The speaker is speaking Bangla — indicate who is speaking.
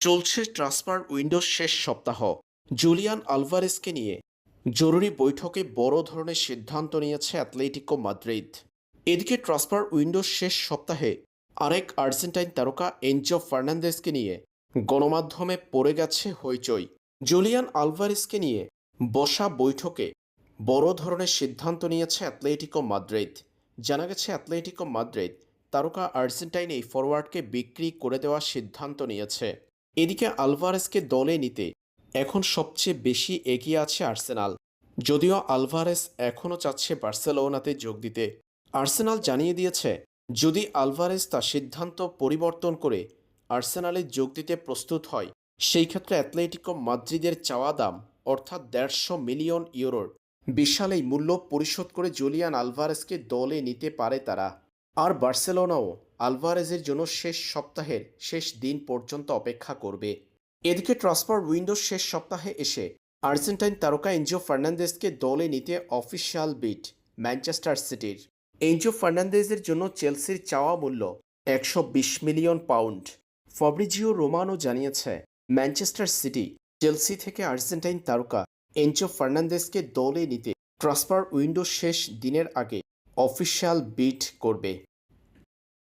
Speaker 1: চলছে ট্রান্সফার উইন্ডোর শেষ সপ্তাহ। জুলিয়ান আলভারেজকে নিয়ে জরুরি বৈঠকে বড় ধরনের সিদ্ধান্ত নিয়েছে অ্যাটলেটিকো মাদ্রিদ। এদিকে ট্রান্সফার উইন্ডোর শেষ সপ্তাহে আরেক আর্জেন্টাইন তারকা এনজো ফার্নান্দেজকে নিয়ে গণমাধ্যমে পড়ে গেছে হইচই। জুলিয়ান আলভারেজকে নিয়ে বসা বৈঠকে বড় ধরনের সিদ্ধান্ত নিয়েছে অ্যাটলেটিকো মাদ্রিদ। জানা গেছে অ্যাটলেটিকো মাদ্রিদ তারকা আর্জেন্টাইন এই ফরোয়ার্ডকে বিক্রি করে দেওয়ার সিদ্ধান্ত নিয়েছে। এদিকে আলভারেজকে দলে নিতে এখন সবচেয়ে বেশি এগিয়ে আছে আর্সেনাল। যদিও আলভারেজ এখনও চাচ্ছে বার্সেলোনাতে যোগ দিতে। আর্সেনাল জানিয়ে দিয়েছে, যদি আলভারেজ তার সিদ্ধান্ত পরিবর্তন করে আর্সেনালে যোগ দিতে প্রস্তুত হয়, সেই ক্ষেত্রে অ্যাটলেটিকো মাদ্রিদের চাওয়া দাম অর্থাৎ 150 মিলিয়ন ইউরোর বিশাল এই মূল্য পরিশোধ করে জুলিয়ান আলভারেজকে দলে নিতে পারে তারা। আর বার্সেলোনাও আলভারেজের জন্য শেষ সপ্তাহের শেষ দিন পর্যন্ত অপেক্ষা করবে। এদিকে ট্রান্সফার উইন্ডোর শেষ সপ্তাহে এসে আর্জেন্টাইন তারকা এনজো ফার্নান্দেজকে দলে নিতে অফিসিয়াল বিট ম্যানচেস্টার সিটির। এনজো ফার্নান্দেজের জন্য চেলসির চাওয়া মূল্য 120 মিলিয়ন পাউন্ড। ফাব্রিজিও রোমানো জানিয়েছে, ম্যানচেস্টার সিটি চেলসি থেকে আর্জেন্টাইন তারকা এনজো ফার্নান্দেজকে দলে নিতে ট্রান্সফার উইন্ডো শেষ দিনের আগে অফিসিয়াল বিট করবে।